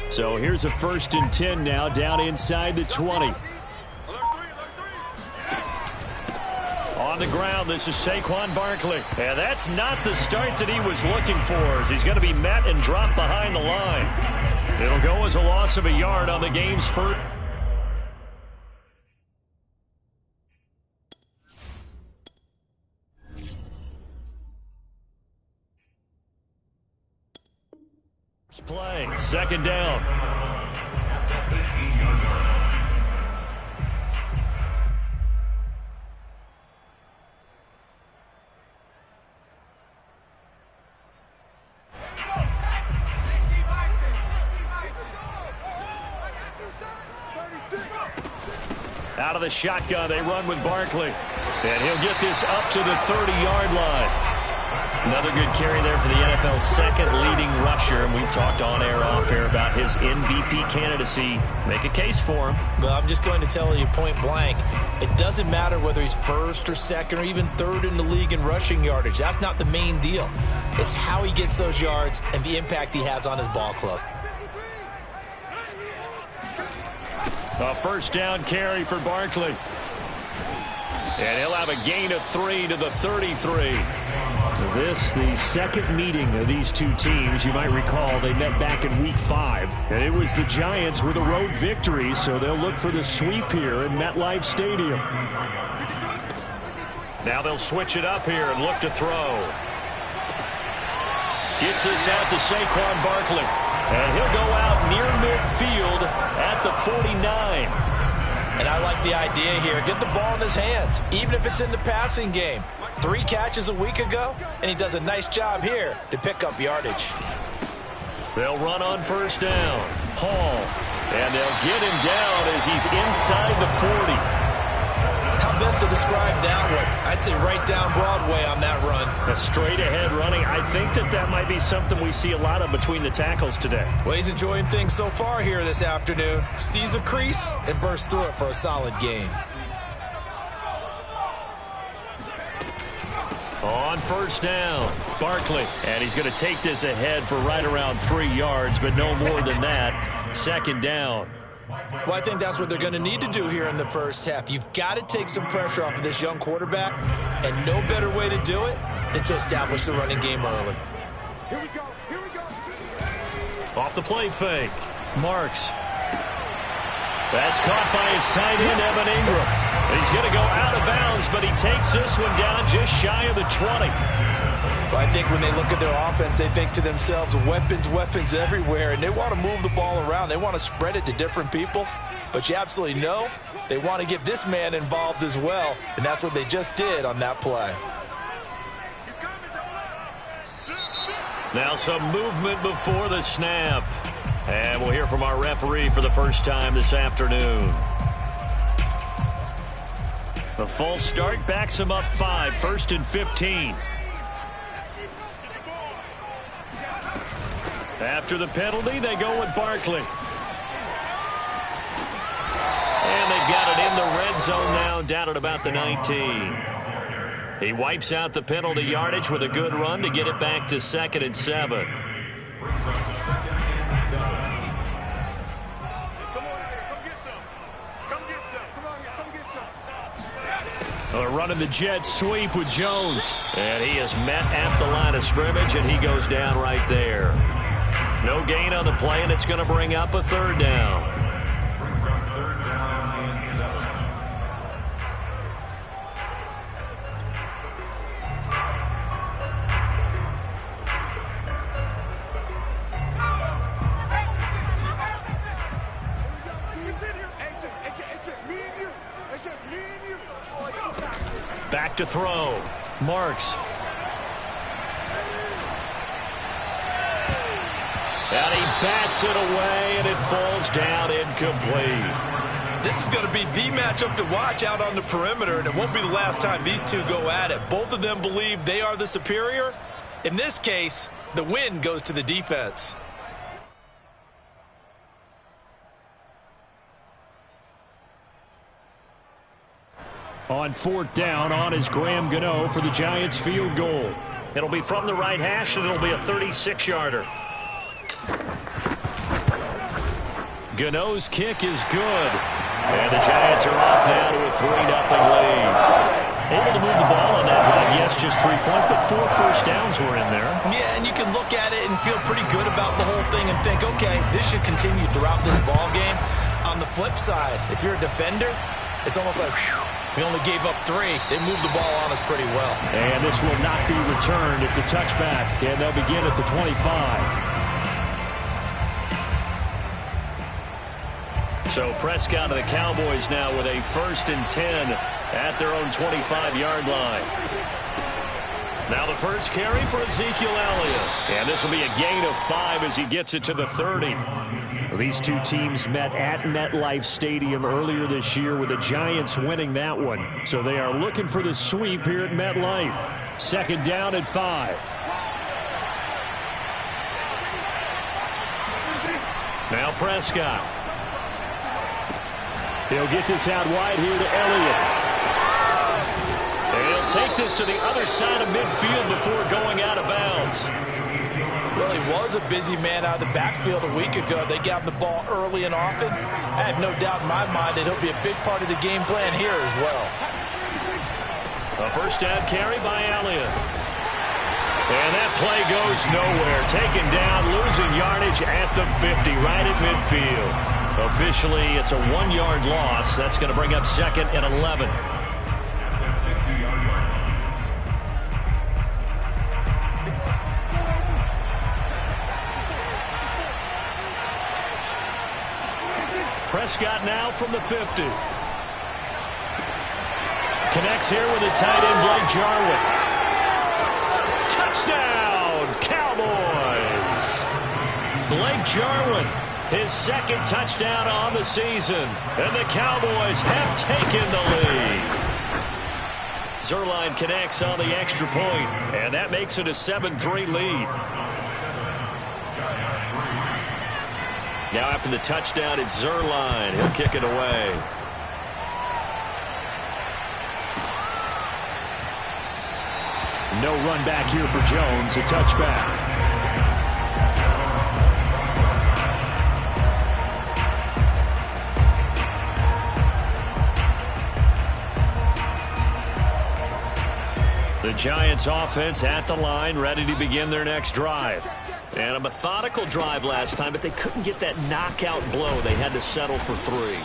So here's a 1st and 10 now, down inside the 20. On the ground, this is Saquon Barkley. And that's not the start that he was looking for, as he's going to be met and dropped behind the line. It'll go as a loss of a yard on the game's first. Play, 2nd down. Out of the shotgun, they run with Barkley. And he'll get this up to the 30-yard line. Another good carry there for the NFL's 2nd leading rusher. And we've talked on air, off air about his MVP candidacy. Make a case for him. Well, I'm just going to tell you point blank. It doesn't matter whether he's 1st or 2nd or even 3rd in the league in rushing yardage. That's not the main deal. It's how he gets those yards and the impact he has on his ball club. A 1st down carry for Barkley. And he'll have a gain of 3 to the 33. This, the 2nd meeting of these two teams. You might recall they met back in Week 5. And it was the Giants with a road victory, so they'll look for the sweep here in MetLife Stadium. Now they'll switch it up here and look to throw. Gets this out to Saquon Barkley. And he'll go out near midfield at the 49. And I like the idea here. Get the ball in his hands, even if it's in the passing game. 3 catches a week ago, and he does a nice job here to pick up yardage. They'll run on 1st down. Hall. And they'll get him down as he's inside the 40. How best to describe that one? I'd say right down Broadway on that run. A straight-ahead running. I think that might be something we see a lot of between the tackles today. Well, he's enjoying things so far here this afternoon. Sees a crease and bursts through it for a solid gain. On 1st down, Barkley. And he's going to take this ahead for right around 3 yards, but no more than that. 2nd down. Well, I think that's what they're going to need to do here in the 1st half. You've got to take some pressure off of this young quarterback, and no better way to do it than to establish the running game early. Here we go. Here we go. Off the play fake. Marks. That's caught by his tight end, Evan Ingram. He's going to go out of bounds, but he takes this one down just shy of the 20. Well, I think when they look at their offense, they think to themselves, weapons, weapons everywhere, and they want to move the ball around. They want to spread it to different people, but you absolutely know they want to get this man involved as well, and that's what they just did on that play. Now some movement before the snap. And we'll hear from our referee for the first time this afternoon. The false start backs him up 5, 1st and 15. After the penalty, they go with Barkley. And they've got it in the red zone now, down at about the 19. He wipes out the penalty yardage with a good run to get it back to 2nd and 7. They're running the jet sweep with Jones. And he is met at the line of scrimmage, and he goes down right there. No gain on the play, and it's going to bring up a 3rd down. Back to throw. Marks. And he bats it away, and it falls down incomplete. This is going to be the matchup to watch out on the perimeter, and it won't be the last time these two go at it. Both of them believe they are the superior. In this case, the win goes to the defense. On 4th down, on is Graham Gano for the Giants field goal. It'll be from the right hash, and it'll be a 36-yarder. Gano's kick is good. And the Giants are off now to a 3-0 lead. Able to move the ball on that drive. Yes, just 3 points, but 4 first downs were in there. Yeah, and you can look at it and feel pretty good about the whole thing and think, okay, this should continue throughout this ball game. On the flip side, if you're a defender, it's almost like, whew, we only gave up 3. They moved the ball on us pretty well. And this will not be returned. It's a touchback, and they'll begin at the 25. So Prescott and the Cowboys now with a 1st and 10 at their own 25-yard line. Now the first carry for Ezekiel Elliott. And this will be a gain of 5 as he gets it to the 30. These two teams met at MetLife Stadium earlier this year with the Giants winning that one. So they are looking for the sweep here at MetLife. 2nd down and 5. Now Prescott. He'll get this out wide here to Elliott. And he'll take this to the other side of midfield before going out of bounds. Well, he was a busy man out of the backfield a week ago. They got him the ball early and often. I have no doubt in my mind that he'll be a big part of the game plan here as well. A first down carry by Elliott. And that play goes nowhere. Taken down, losing yardage at the 50, right at midfield. Officially, it's a 1-yard loss. That's going to bring up 2nd and 11. Prescott now from the 50. Connects here with a tight end, Blake Jarwin. Touchdown, Cowboys! Blake Jarwin, his 2nd touchdown on the season. And the Cowboys have taken the lead. Zuerlein connects on the extra point, and that makes it a 7-3 lead. Now after the touchdown, it's Zuerlein. He'll kick it away. No run back here for Jones. A touchback. The Giants offense at the line, ready to begin their next drive. And a methodical drive last time, but they couldn't get that knockout blow. They had to settle for 3.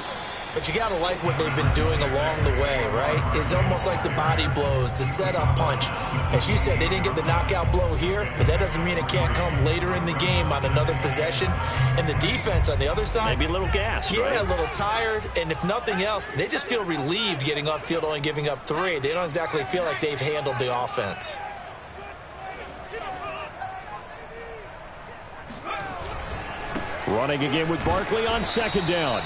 But you got to like what they've been doing along the way, right? It's almost like the body blows, the setup punch. As you said, they didn't get the knockout blow here, but that doesn't mean it can't come later in the game on another possession. And the defense on the other side, maybe a little gassed, yeah, right? A little tired. And if nothing else, they just feel relieved getting upfield, only giving up 3. They don't exactly feel like they've handled the offense. Running again with Barkley on 2nd down.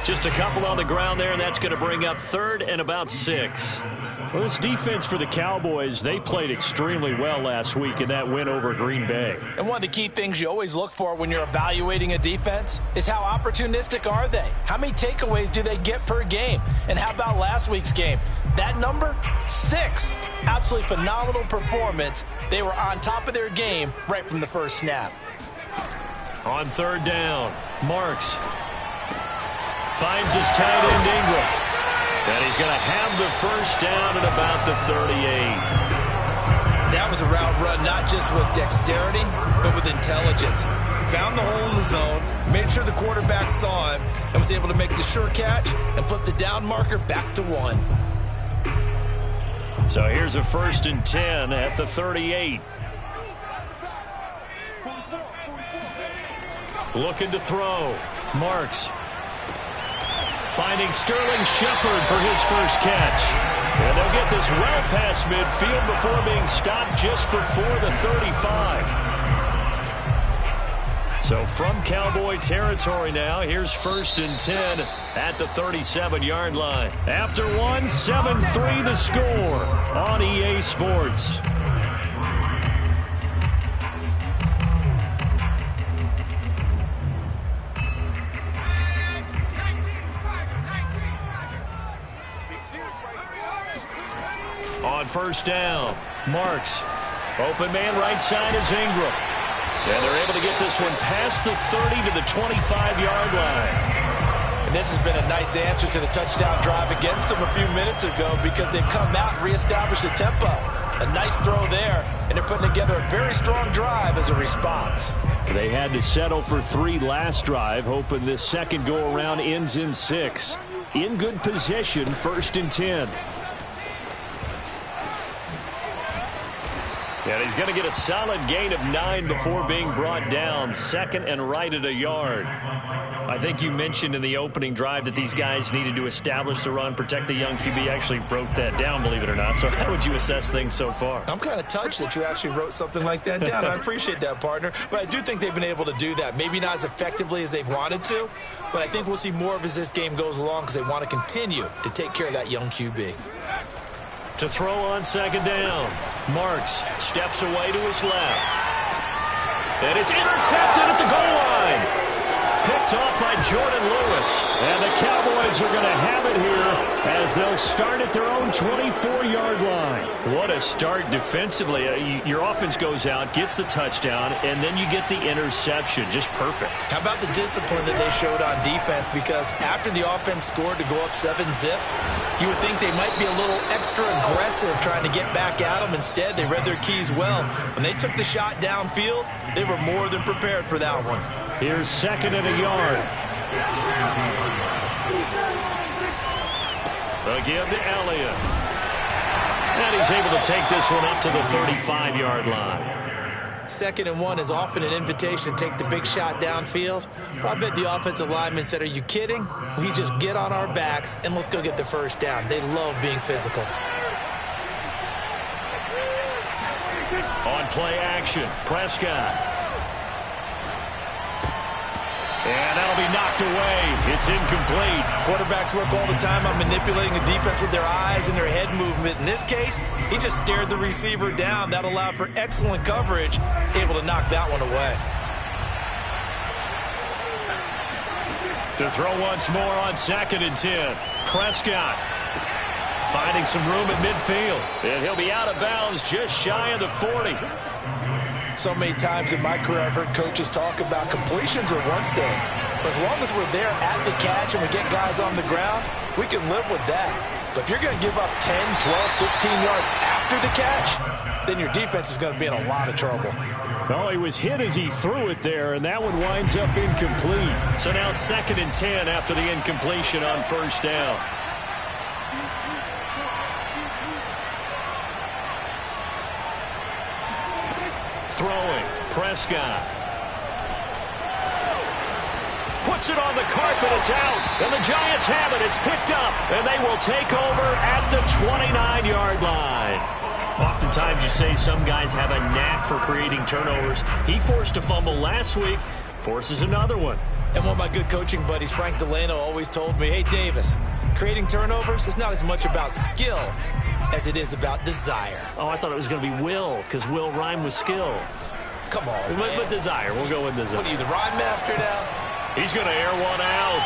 Just a couple on the ground there, and that's going to bring up 3rd and about 6. Well, this defense for the Cowboys, they played extremely well last week in that win over Green Bay. And one of the key things you always look for when you're evaluating a defense is how opportunistic are they? How many takeaways do they get per game? And how about last week's game? That number, 6. Absolutely phenomenal performance. They were on top of their game right from the first snap. On 3rd down, Marks finds his tight end Ingram. And he's going to have the first down at about the 38. That was a route run not just with dexterity, but with intelligence. Found the hole in the zone, made sure the quarterback saw him, and was able to make the sure catch and flip the down marker back to 1. So here's a 1st and 10 at the 38. Looking to throw. Marks. Finding Sterling Shepard for his first catch. And they'll get this well past midfield before being stopped just before the 35. So from Cowboy territory now, here's 1st and 10 at the 37-yard line. After one, 7-3 the score on EA Sports. On 1st down, Marks. Open man right side is Ingram. And they're able to get this one past the 30 to the 25-yard line. And this has been a nice answer to the touchdown drive against them a few minutes ago because they've come out and reestablished the tempo. A nice throw there, and they're putting together a very strong drive as a response. They had to settle for 3 last drive, hoping this second go-around ends in 6. In good position, 1st and 10. And he's going to get a solid gain of 9 before being brought down. 2nd and right at a yard. I think you mentioned in the opening drive that these guys needed to establish the run, protect the young QB. Actually wrote that down, believe it or not. So how would you assess things so far? I'm kind of touched that you actually wrote something like that down. I appreciate that, partner. But I do think they've been able to do that. Maybe not as effectively as they've wanted to, but I think we'll see more of as this game goes along because they want to continue to take care of that young QB. To throw on 2nd down. Marks steps away to his left. And it's intercepted at the goal line. Picked off by Jordan Lewis. And the Cowboys are going to have it here as they'll start at their own 24-yard line. What a start defensively. Your offense goes out, gets the touchdown, and then you get the interception. Just perfect. How about the discipline that they showed on defense? Because after the offense scored to go up 7-zip, you would think they might be a little extra aggressive trying to get back at them. Instead, they read their keys well. When they took the shot downfield, they were more than prepared for that one. Here's 2nd and a yard. Again to Elliott. And he's able to take this one up to the 35-yard line. 2nd and 1 is often an invitation to take the big shot downfield. But I bet the offensive lineman said, are you kidding? We just get on our backs and let's go get the first down. They love being physical. On play action, Prescott. And that'll be knocked away. It's incomplete. Quarterbacks work all the time on manipulating the defense with their eyes and their head movement. In this case, he just stared the receiver down. That allowed for excellent coverage, able to knock that one away. To throw once more on 2nd and 10. Prescott finding some room at midfield. And he'll be out of bounds just shy of the 40. So many times in my career I've heard coaches talk about completions are one thing, but as long as we're there at the catch and we get guys on the ground, we can live with that. But if you're going to give up 10, 12, 15 yards after the catch, then your defense is going to be in a lot of trouble. Oh, he was hit as he threw it there, and that one winds up incomplete. So now 2nd and 10 after the incompletion on 1st down. Throwing, Prescott. Puts it on the carpet, it's out. And the Giants have it, it's picked up. And they will take over at the 29-yard line. Oftentimes you say some guys have a knack for creating turnovers. He forced a fumble last week, forces another one. And one of my good coaching buddies, Frank Delano, always told me, hey, Davis, creating turnovers is not as much about skill as it is about desire. Oh, I thought it was going to be will, because will rhyme with skill. Come on, but desire. We'll go with desire. What are you, the rhyme master now? He's going to air one out.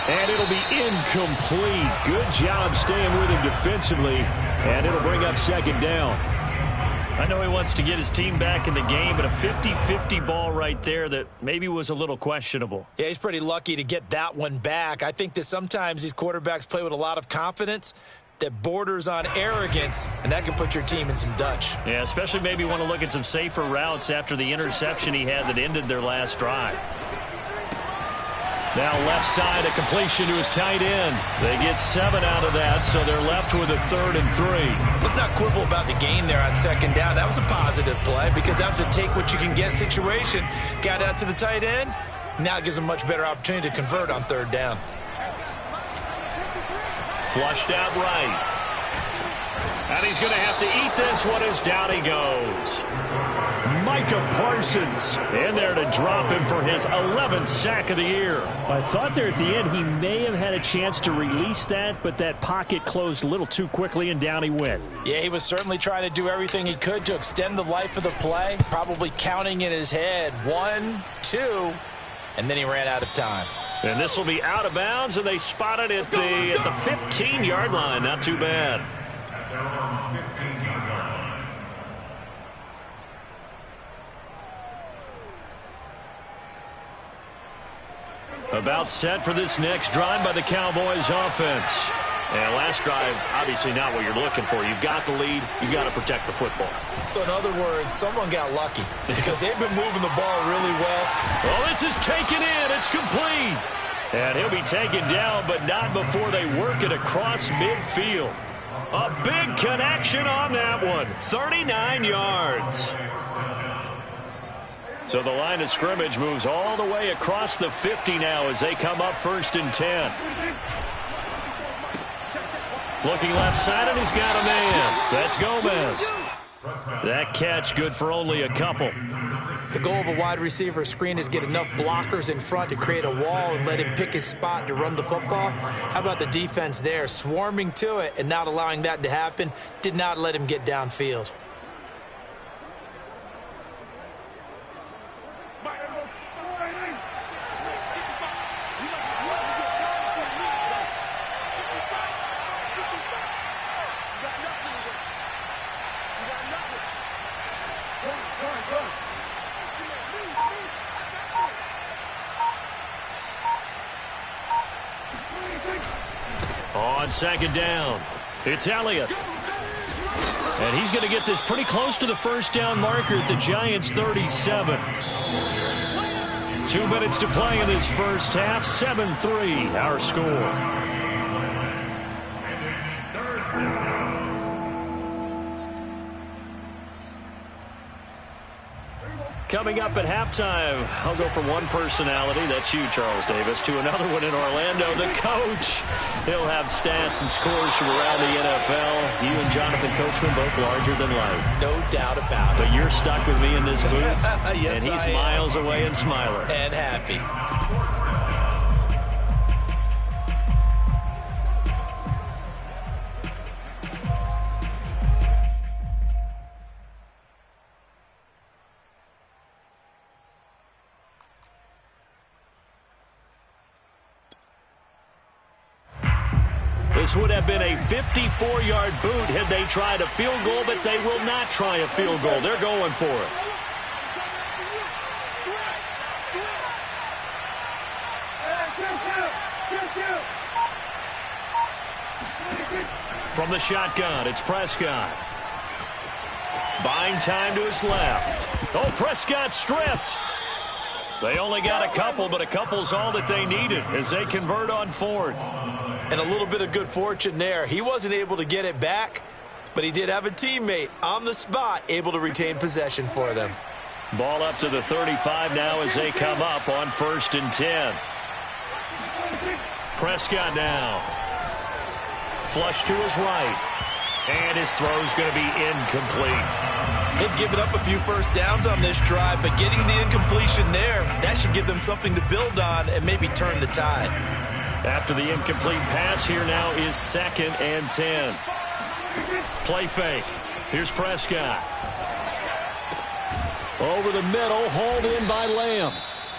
And it'll be incomplete. Good job staying with him defensively. And it'll bring up 2nd down. I know he wants to get his team back in the game, but a 50-50 ball right there that maybe was a little questionable. Yeah, he's pretty lucky to get that one back. I think that sometimes these quarterbacks play with a lot of confidence that borders on arrogance, and that can put your team in some Dutch. Yeah, especially maybe want to look at some safer routes after the interception he had that ended their last drive. Now left side, a completion to his tight end. They get 7 out of that, so they're left with a 3rd and 3. Let's not quibble about the gain there on 2nd down. That was a positive play because that was a take-what-you-can-get situation. Got out to the tight end. Now it gives them a much better opportunity to convert on 3rd down. Flushed out right. And he's going to have to eat this one as down he goes. Micah Parsons in there to drop him for his 11th sack of the year. I thought there at the end he may have had a chance to release that, but that pocket closed a little too quickly and down he went. Yeah, he was certainly trying to do everything he could to extend the life of the play, probably counting in his head 1, 2, and then he ran out of time. And this will be out of bounds, and they spotted it at the 15-yard line. Not too bad. About set for this next drive by the Cowboys offense. And last drive, obviously not what you're looking for. You've got the lead. You've got to protect the football. So in other words, someone got lucky because they've been moving the ball really well. Well, this is taken in. It's complete. And he'll be taken down, but not before they work it across midfield. A big connection on that one. 39 yards. So the line of scrimmage moves all the way across the 50 now as they come up 1st and 10. Looking left side, and he's got a man. That's Gomez. That catch good for only a couple. The goal of a wide receiver screen is get enough blockers in front to create a wall and let him pick his spot to run the football. How about the defense there, swarming to it and not allowing that to happen? Did not let him get downfield. On 2nd down, it's Elliott. And he's going to get this pretty close to the 1st down marker at the Giants' 37. 2 minutes to play in this first half. 7-3, our score. Coming up at halftime, I'll go from one personality, that's you, Charles Davis, to another one in Orlando, the coach. He'll have stats and scores from around the NFL. You and Jonathan Coachman both larger than life. No doubt about it. But you're stuck with me in this booth, yes, and he's miles away and smiling. And happy. This would have been a 54-yard boot had they tried a field goal, but they will not try a field goal. They're going for it. From the shotgun, it's Prescott. Buying time to his left. Oh, Prescott stripped. They only got a couple, but a couple's all that they needed as they convert on 4th. And a little bit of good fortune there. He wasn't able to get it back, but he did have a teammate on the spot able to retain possession for them. Ball up to the 35 now as they come up on 1st and 10. Prescott now. Flush to his right. And his throw's going to be incomplete. They've given up a few first downs on this drive, but getting the incompletion there, that should give them something to build on and maybe turn the tide. After the incomplete pass, here now is 2nd and 10. Play fake. Here's Prescott. Over the middle, hauled in by Lamb.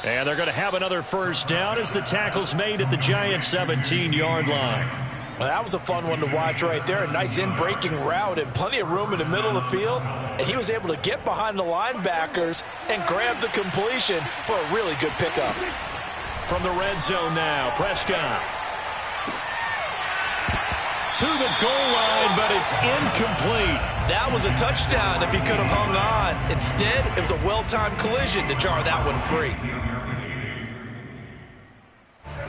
And they're going to have another first down as the tackle's made at the Giants' 17-yard line. Well, that was a fun one to watch right there. A nice in-breaking route and plenty of room in the middle of the field. And he was able to get behind the linebackers and grab the completion for a really good pickup. From the red zone now, Prescott. To the goal line, but it's incomplete. That was a touchdown if he could have hung on. Instead, it was a well-timed collision to jar that one free.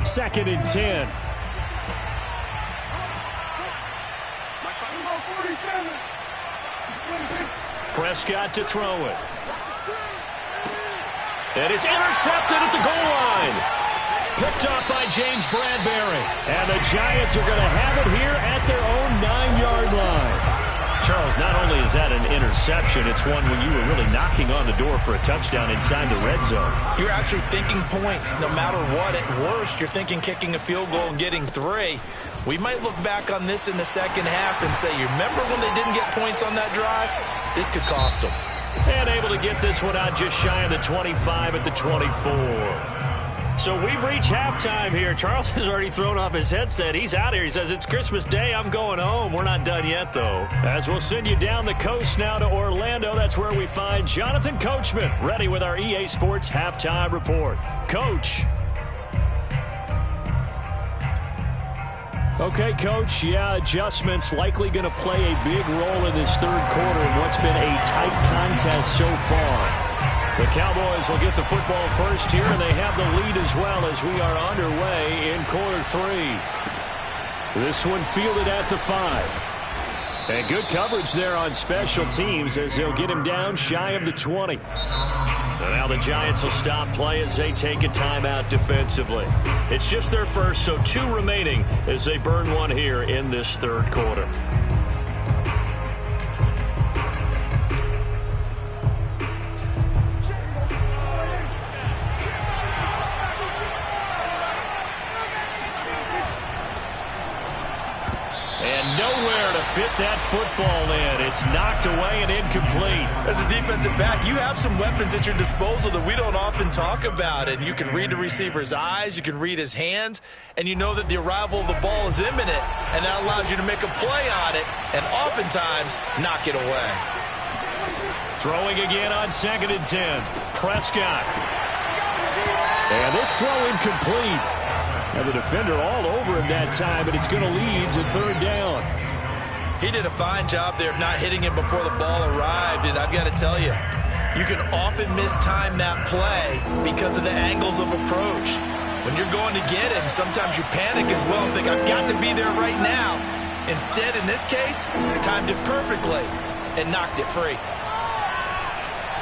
2nd and 10. Prescott to throw it. And it's intercepted at the goal line. Picked up by James Bradbury. And the Giants are going to have it here at their own 9-yard line. Charles, not only is that an interception, it's one when you were really knocking on the door for a touchdown inside the red zone. You're actually thinking points no matter what. At worst, you're thinking kicking a field goal and getting 3. We might look back on this in the second half and say, you remember when they didn't get points on that drive? This could cost them. And able to get this one out just shy of the 25 at the 24. So we've reached halftime here. Charles has already thrown off his headset. He's out here. He says, it's Christmas Day. I'm going home. We're not done yet, though. As we'll send you down the coast now to Orlando. That's where we find Jonathan Coachman ready with our EA Sports Halftime Report. Coach. Okay, Coach, yeah, adjustments likely going to play a big role in this third quarter in what's been a tight contest so far. The Cowboys will get the football first here, and they have the lead as well as we are underway in quarter three. This one fielded at the 5. And good coverage there on special teams as they'll get him down shy of the 20. And now the Giants will stop play as they take a timeout defensively. It's just their first, so 2 remaining as they burn one here in this third quarter. And nowhere to fit that football in. It's knocked away and incomplete. As a defensive back, you have some weapons at your disposal that we don't often talk about. And you can read the receiver's eyes, you can read his hands, and you know that the arrival of the ball is imminent, and that allows you to make a play on it and oftentimes knock it away. Throwing again on 2nd and 10. Prescott. And this throw incomplete. And the defender all over him that time, and it's going to lead to 3rd down. He did a fine job there of not hitting him before the ball arrived, and I've got to tell you, you can often mistime that play because of the angles of approach. When you're going to get him, sometimes you panic as well and think, I've got to be there right now. Instead, in this case, timed it perfectly and knocked it free.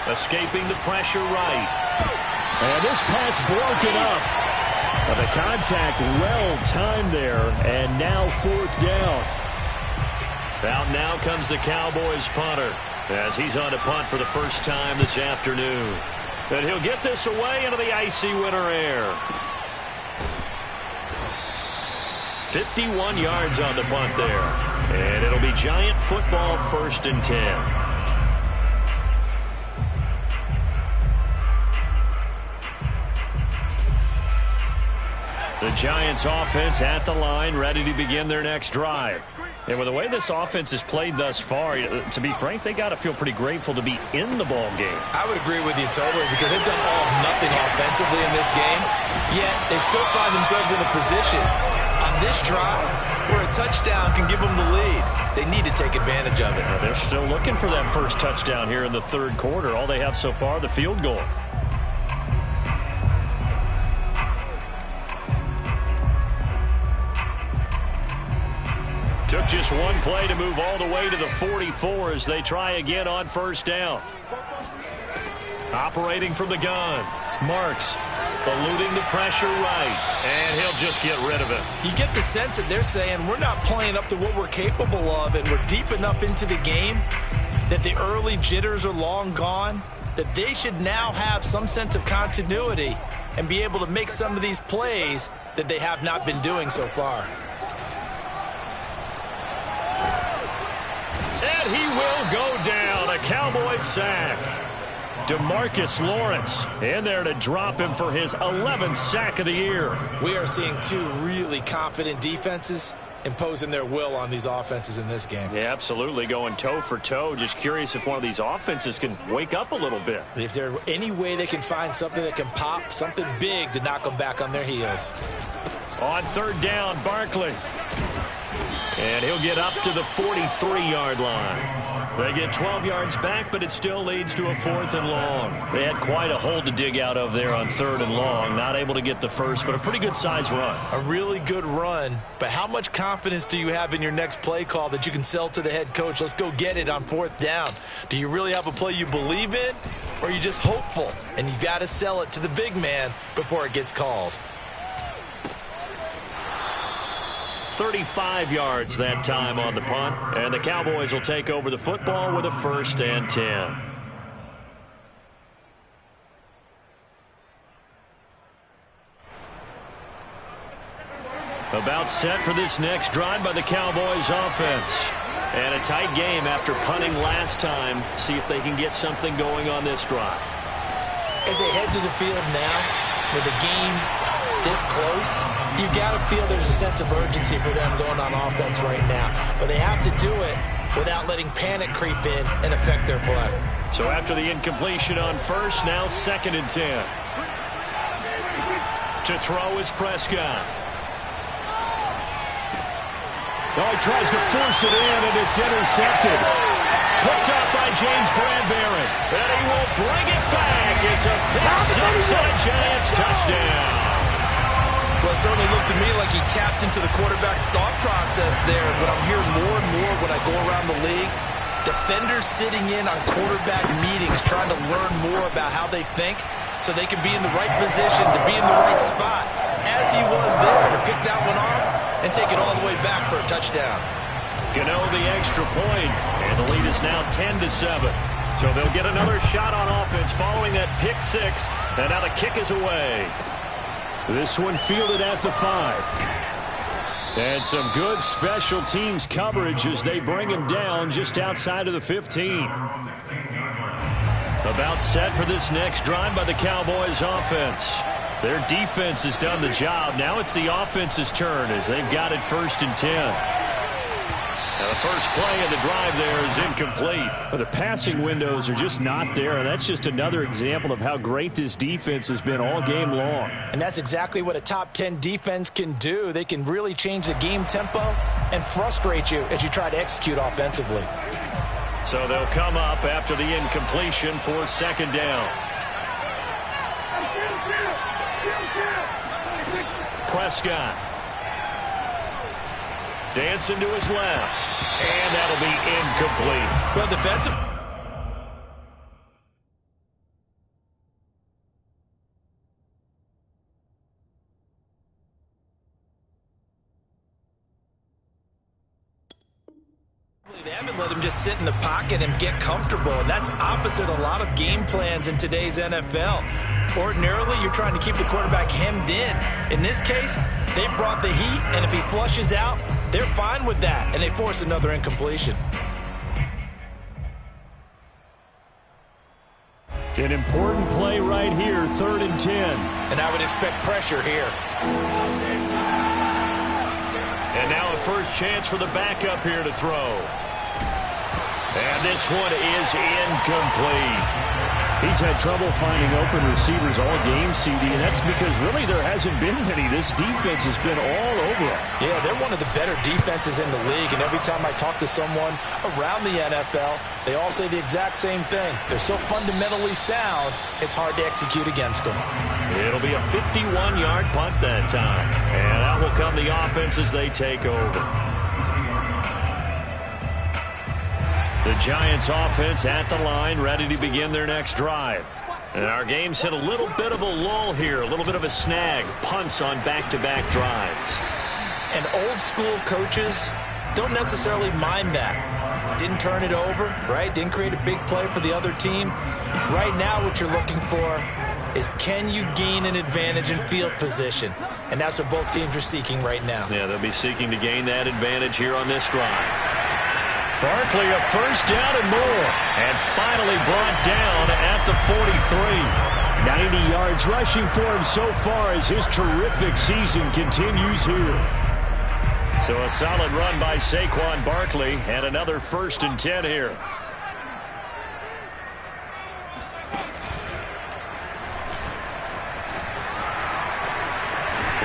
Escaping the pressure right. And this pass broken up. The contact well timed there, and now 4th down. Out now comes the Cowboys punter as he's on to punt for the first time this afternoon. And he'll get this away into the icy winter air. 51 yards on the punt there. And it'll be Giant football, 1st and 10. The Giants offense at the line, ready to begin their next drive. And with the way this offense has played thus far, to be frank, they got to feel pretty grateful to be in the ball game. I would agree with you totally because they've done all or nothing offensively in this game, yet they still find themselves in a position on this drive where a touchdown can give them the lead. They need to take advantage of it. They're still looking for that first touchdown here in the third quarter. All they have so far, the field goal. Took just one play to move all the way to the 44 as they try again on 1st down. Operating from the gun. Marks eluding the pressure right. And he'll just get rid of it. You get the sense that they're saying we're not playing up to what we're capable of, and we're deep enough into the game that the early jitters are long gone, that they should now have some sense of continuity and be able to make some of these plays that they have not been doing so far. And he will go down. A Cowboys sack. DeMarcus Lawrence in there to drop him for his 11th sack of the year. We are seeing 2 really confident defenses imposing their will on these offenses in this game. Yeah, absolutely. Going toe for toe. Just curious if one of these offenses can wake up a little bit. If there's any way they can find something that can pop, something big to knock them back on their heels. On 3rd down, Barkley. And he'll get up to the 43-yard line. They get 12 yards back, but it still leads to a 4th and long. They had quite a hole to dig out of there on 3rd and long. Not able to get the first, but a pretty good size run. A really good run, but how much confidence do you have in your next play call that you can sell to the head coach? Let's go get it on 4th down. Do you really have a play you believe in, or are you just hopeful? And you've got to sell it to the big man before it gets called. 35 yards that time on the punt, and the Cowboys will take over the football with a 1st and 10. About set for this next drive by the Cowboys offense. And a tight game after punting last time. See if they can get something going on this drive. As they head to the field now, with the game this close, you've got to feel there's a sense of urgency for them going on offense right now. But they have to do it without letting panic creep in and affect their play. So after the incompletion on 1st, now 2nd and 10. To throw is Prescott. Oh, he tries to force it in, and it's intercepted. Picked up by James Bradbury. And he will bring it back. It's a pick six and a Giants touchdown. Well, it certainly looked to me like he tapped into the quarterback's thought process there. What I'm hearing more and more when I go around the league, defenders sitting in on quarterback meetings trying to learn more about how they think so they can be in the right position to be in the right spot, as he was there to pick that one off and take it all the way back for a touchdown. Gano the extra point, and the lead is now 10-7. So they'll get another shot on offense following that pick six, and now the kick is away. This one fielded at the 5. And some good special teams coverage as they bring him down just outside of the 15. About set for this next drive by the Cowboys offense. Their defense has done the job. Now it's the offense's turn as they've got it 1st and 10. Now the first play of the drive there is incomplete. But the passing windows are just not there, and that's just another example of how great this defense has been all game long. And that's exactly what a top 10 defense can do. They can really change the game tempo and frustrate you as you try to execute offensively. So they'll come up after the incompletion for 2nd down. Prescott. Dancing to his left. And that'll be incomplete. Well, defensive. They haven't let him just sit in the pocket and get comfortable, and that's opposite a lot of game plans in today's NFL. Ordinarily, you're trying to keep the quarterback hemmed in. In this case, they brought the heat, and if he flushes out, they're fine with that, and they force another incompletion. An important play right here, 3rd and 10. And I would expect pressure here. And now a first chance for the backup here to throw. And this one is incomplete. He's had trouble finding open receivers all game, CD, and that's because really there hasn't been many. This defense has been all over him. Yeah, they're one of the better defenses in the league, and every time I talk to someone around the NFL, they all say the exact same thing. They're so fundamentally sound, it's hard to execute against them. It'll be a 51-yard punt that time, and out will come the offense as they take over. The Giants offense at the line, ready to begin their next drive. And our game's hit a little bit of a lull here, a little bit of a snag. Punts on back-to-back drives. And old school coaches don't necessarily mind that. Didn't turn it over, right? Didn't create a big play for the other team. Right now what you're looking for is, can you gain an advantage in field position? And that's what both teams are seeking right now. Yeah, they'll be seeking to gain that advantage here on this drive. Barkley a first down and more. And finally brought down at the 43. 90 yards rushing for him so far as his terrific season continues here. So a solid run by Saquon Barkley and another 1st and 10 here.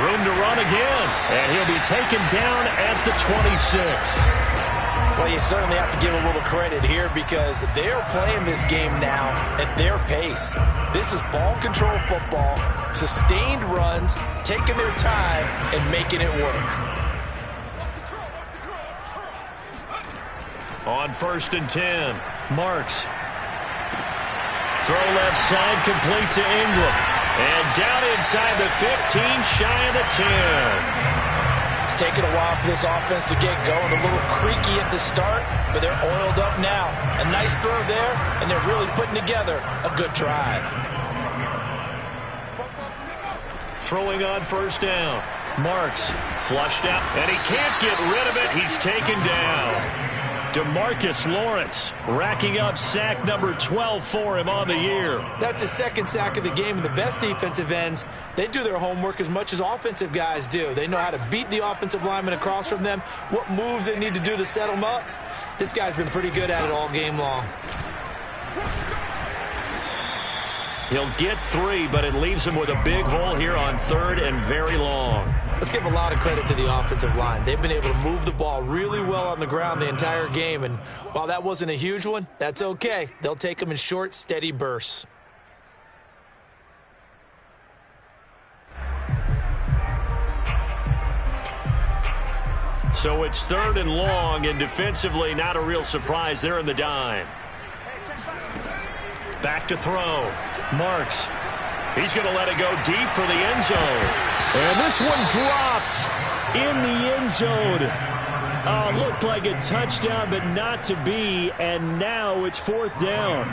Room to run again. And he'll be taken down at the 26. Well, you certainly have to give a little credit here because they're playing this game now at their pace. This is ball control football, sustained runs, taking their time and making it work. On 1st and 10, Marks. Throw left side, complete to Ingram. And down inside the 15, shy of the 10. It's taken a while for this offense to get going. A little creaky at the start, but they're oiled up now. A nice throw there, and they're really putting together a good drive. Throwing on 1st down. Marks flushed out, and he can't get rid of it. He's taken down. DeMarcus Lawrence racking up sack number 12 for him on the year. That's his 2nd sack of the game, and the best defensive ends, they do their homework as much as offensive guys do. They know how to beat the offensive lineman across from them, what moves they need to do to set them up. This guy's been pretty good at it all game long. He'll get 3, but it leaves him with a big hole here on 3rd and very long. Let's give a lot of credit to the offensive line. They've been able to move the ball really well on the ground the entire game, and while that wasn't a huge one, that's okay. They'll take them in short, steady bursts. So it's 3rd and long, and defensively not a real surprise. They're in the dime. Back to throw. Marks. He's going to let it go deep for the end zone. And this one dropped in the end zone. Looked like a touchdown, but not to be. And now it's 4th down.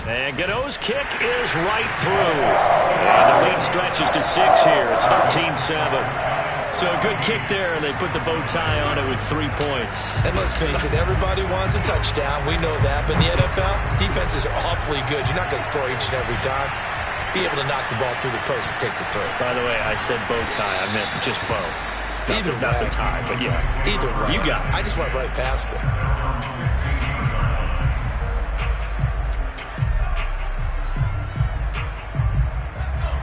And Gano's kick is right through. And the lead stretches to 6 here. It's 13-7. So a good kick there, and they put the bow tie on it with 3 points. And let's face it, everybody wants a touchdown. We know that. But in the NFL, defenses are awfully good. You're not going to score each and every time. Be able to knock the ball through the post and take the throw. By the way, I said bow tie. I meant just bow. Not the tie, but yeah. Either way. You got it. I just went right past it.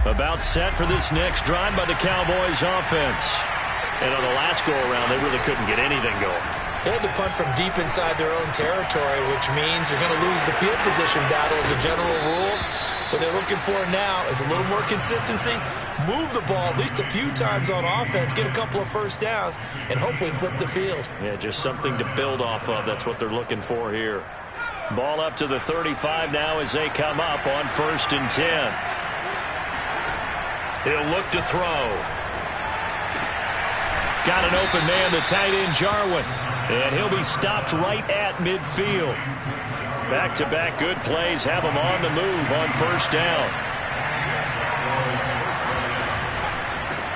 About set for this next drive by the Cowboys offense. And on the last go-around, they really couldn't get anything going. They had to punt from deep inside their own territory, which means you're going to lose the field position battle as a general rule. What they're looking for now is a little more consistency, move the ball at least a few times on offense, get a couple of first downs, and hopefully flip the field. Yeah, just something to build off of. That's what they're looking for here. Ball up to the 35 now as they come up on 1st and 10. He'll look to throw. Got an open man, the tight end, Jarwin. And he'll be stopped right at midfield. Back-to-back good plays have him on the move on 1st down.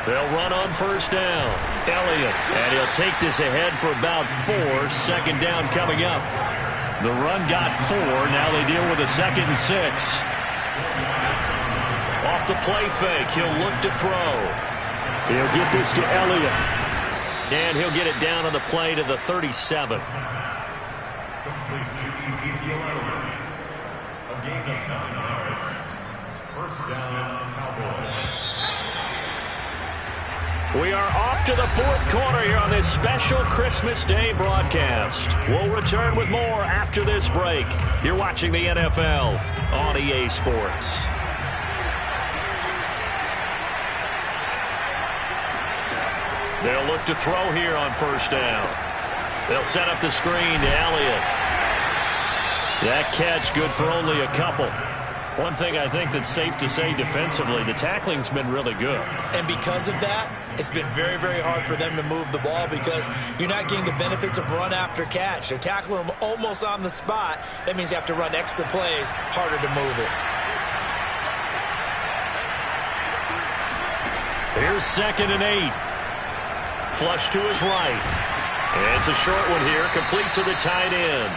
They'll run on 1st down. Elliott, and he'll take this ahead for about 4. 2nd down coming up. The run got 4. Now they deal with a 2nd and 6. Off the play fake, he'll look to throw. He'll get this to Elliott. And he'll get it down on the play to the 37. We are off to the 4th quarter here on this special Christmas Day broadcast. We'll return with more after this break. You're watching the NFL on EA Sports. They'll look to throw here on 1st down. They'll set up the screen to Elliott. That catch good for only a couple. One thing I think that's safe to say defensively, the tackling's been really good. And because of that, it's been very, very hard for them to move the ball because you're not getting the benefits of run after catch. They're tackling them almost on the spot. That means you have to run extra plays, harder to move it. Here's 2nd and 8. Flush to his right. And it's a short one here, complete to the tight end.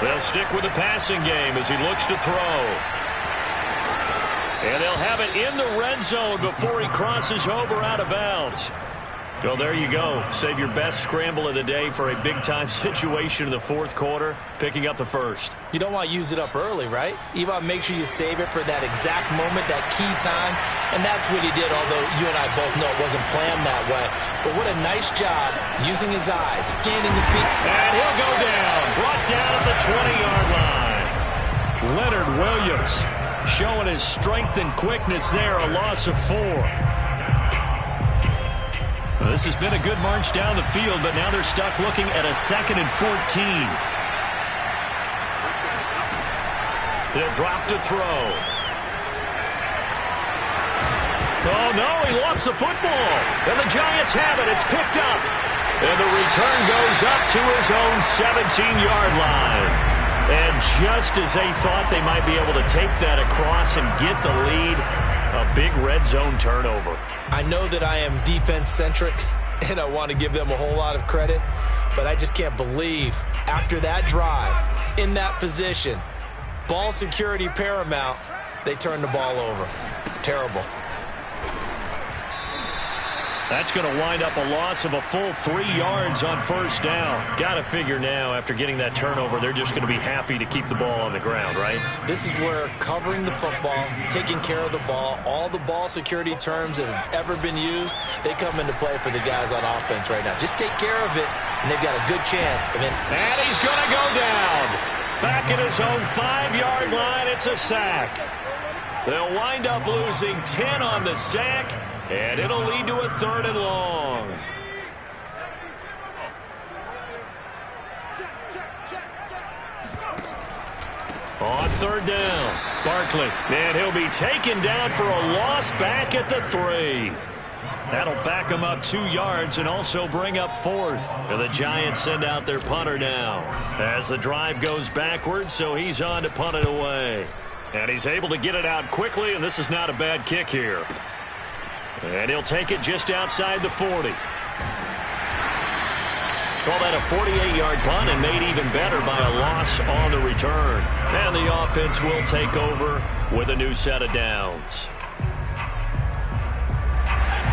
They'll stick with the passing game as he looks to throw. And they'll have it in the red zone before he crosses over out of bounds. Well, there you go. Save your best scramble of the day for a big-time situation in the 4th quarter, picking up the 1st. You don't want to use it up early, right? You want to make sure you save it for that exact moment, that key time. And that's what he did, although you and I both know it wasn't planned that way. But what a nice job using his eyes, scanning the feet. And he'll go down. Brought down at the 20-yard line. Leonard Williams showing his strength and quickness there, a loss of 4. This has been a good march down the field, but now they're stuck looking at a 2nd and 14. They'll drop to throw. Oh, no, he lost the football. And the Giants have it. It's picked up. And the return goes up to his own 17-yard line. And just as they thought they might be able to take that across and get the lead, a big red zone turnover. I know that I am defense-centric, and I want to give them a whole lot of credit, but I just can't believe after that drive, in that position, ball security paramount, they turned the ball over. Terrible. That's going to wind up a loss of a full 3 yards on first down. Got to figure now, after getting that turnover, they're just going to be happy to keep the ball on the ground, right? This is where covering the football, taking care of the ball, all the ball security terms that have ever been used, they come into play for the guys on offense right now. Just take care of it, and they've got a good chance. And he's going to go down. Back at his own 5-yard line, it's a sack. They'll wind up losing 10 on the sack, and it'll lead to a 3rd and long. On 3rd down, Barkley. And he'll be taken down for a loss back at the 3. That'll back him up 2 yards and also bring up 4th. And the Giants send out their punter now as the drive goes backwards, so he's on to punt it away. And he's able to get it out quickly, and this is not a bad kick here. And he'll take it just outside the 40. Call that a 48-yard punt and made even better by a loss on the return. And the offense will take over with a new set of downs.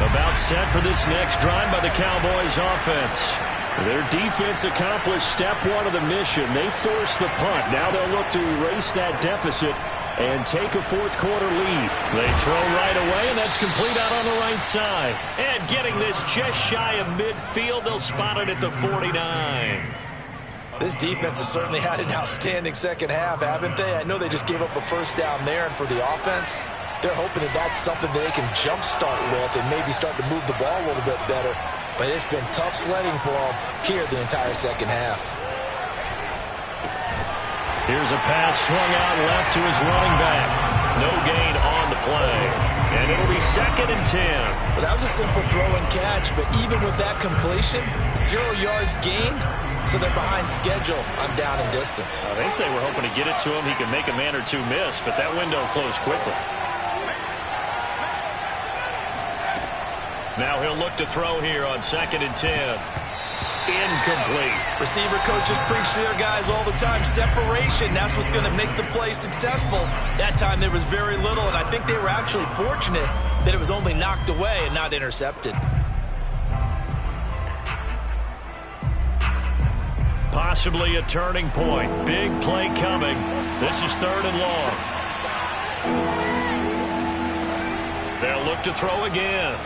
About set for this next drive by the Cowboys offense. Their defense accomplished step 1 of the mission. They forced the punt. Now they'll look to erase that deficit and take a 4th quarter lead. They throw right away, and that's complete out on the right side. And getting this just shy of midfield, they'll spot it at the 49. This defense has certainly had an outstanding second half, haven't they? I know they just gave up a first down there, and for the offense, they're hoping that that's something that they can jumpstart with and maybe start to move the ball a little bit better. But it's been tough sledding for them here the entire second half. Here's a pass swung out left to his running back. No gain on the play. And it'll be 2nd and 10. Well, that was a simple throw and catch, but even with that completion, 0 yards gained, so they're behind schedule on down and distance. I think they were hoping to get it to him. He could make a man or two miss, but that window closed quickly. Now he'll look to throw here on 2nd and 10. Incomplete. Receiver coaches preach to their guys all the time. Separation, that's what's going to make the play successful. That time there was very little, and I think they were actually fortunate that it was only knocked away and not intercepted. Possibly a turning point. Big play coming. This is 3rd and long. They'll look to throw again.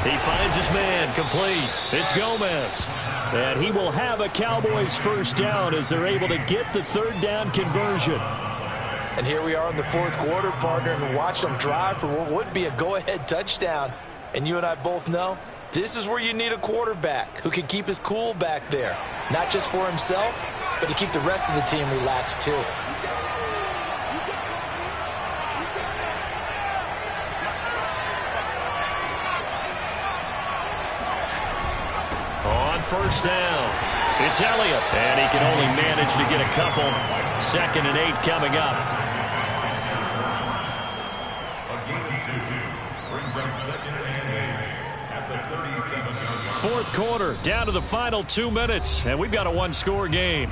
He finds his man, complete. It's Gomez. And he will have a Cowboys first down as they're able to get the 3rd down conversion. And here we are in the 4th quarter, partner, and watch them drive for what would be a go-ahead touchdown. And you and I both know this is where you need a quarterback who can keep his cool back there. Not just for himself, but to keep the rest of the team relaxed too. First down. It's Elliott, and he can only manage to get a couple. 2nd and 8 coming up. A gain of 2 brings up 2nd and 8 at the 37-yard line. 4th quarter, down to the final 2 minutes, and we've got a 1-score game.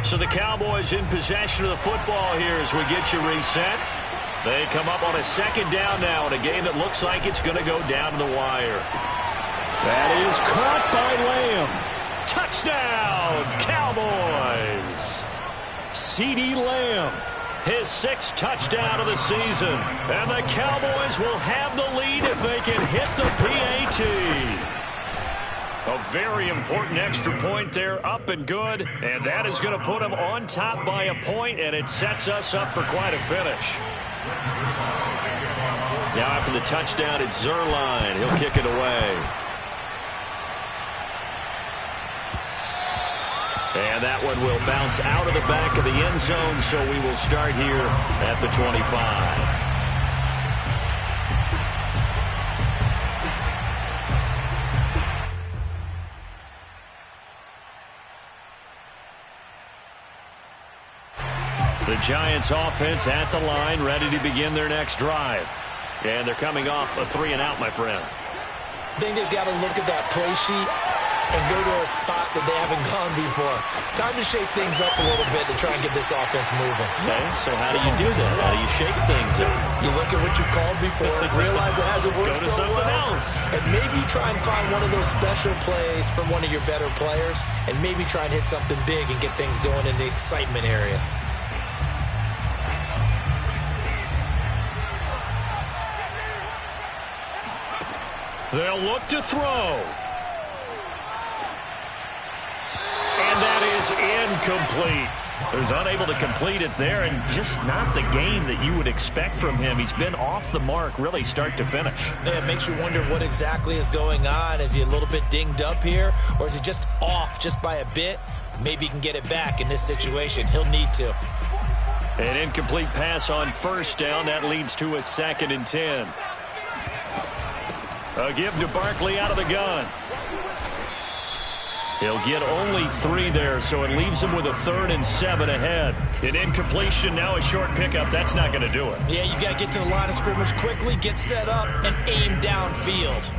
So the Cowboys in possession of the football here as we get you reset. They come up on a 2nd down now in a game that looks like it's going to go down to the wire. That is caught by Lamb. Touchdown, Cowboys. CeeDee Lamb, his 6th touchdown of the season. And the Cowboys will have the lead if they can hit the PAT. A very important extra point there, up and good, and that is going to put them on top by a point, and it sets us up for quite a finish. Now after the touchdown, it's Zerline. He'll kick it away. And that one will bounce out of the back of the end zone, so we will start here at the 25. The Giants offense at the line, ready to begin their next drive. And they're coming off a 3-and-out, my friend. I think they've got to look at that play sheet and go to a spot that they haven't gone before. Time to shake things up a little bit to try and get this offense moving. Okay, so how do you do that? How do you shake things up? You look at what you've called before, realize it hasn't worked so well, and maybe try and find one of those special plays from one of your better players, and maybe try and hit something big and get things going in the excitement area. They'll look to throw. And that is incomplete. So he's unable to complete it there, and just not the game that you would expect from him. He's been off the mark really start to finish. Yeah, it makes you wonder what exactly is going on. Is he a little bit dinged up here, or is he just off just by a bit? Maybe he can get it back in this situation. He'll need to. An incomplete pass on first down. That leads to a 2nd and 10. A give to Barkley out of the gun. He'll get only 3 there, so it leaves him with a 3rd and 7 ahead. An incompletion, now a short pickup. That's not going to do it. Yeah, you got to get to the line of scrimmage quickly, get set up, and aim downfield.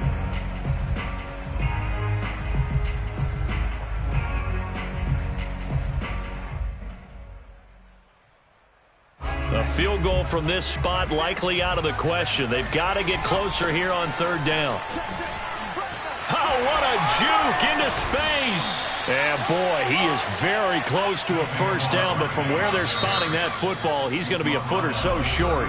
A field goal from this spot likely out of the question. They've got to get closer here on 3rd down. Oh, what a juke into space. And boy, he is very close to a first down, but from where they're spotting that football, he's going to be a foot or so short.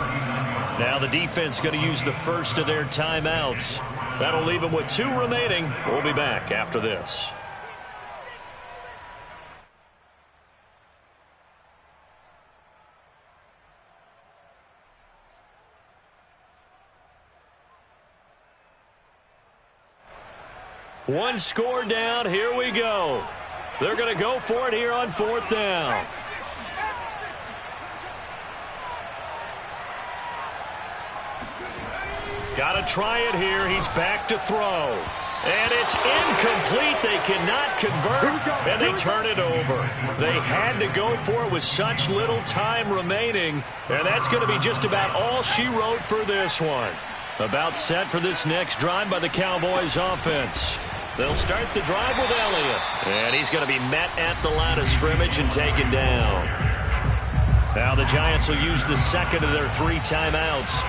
Now the defense going to use the first of their timeouts. That'll leave them with 2 remaining. We'll be back after this. One score down. Here we go. They're going to go for it here on 4th down. Got to try it here. He's back to throw. And it's incomplete. They cannot convert, and they turn it over. They had to go for it with such little time remaining, and that's going to be just about all she wrote for this one. About set for this next drive by the Cowboys offense. They'll start the drive with Elliott. And he's going to be met at the line of scrimmage and taken down. Now the Giants will use the 2nd of their 3 timeouts,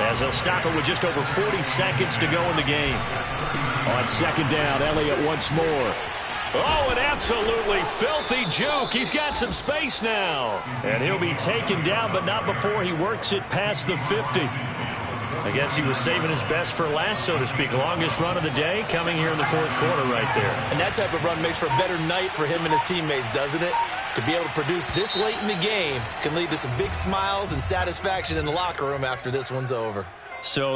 as they'll stop it with just over 40 seconds to go in the game. On 2nd down, Elliott once more. Oh, an absolutely filthy juke. He's got some space now. And he'll be taken down, but not before he works it past the 50. I guess he was saving his best for last, so to speak. Longest run of the day coming here in the 4th quarter right there. And that type of run makes for a better night for him and his teammates, doesn't it? To be able to produce this late in the game can lead to some big smiles and satisfaction in the locker room after this one's over. So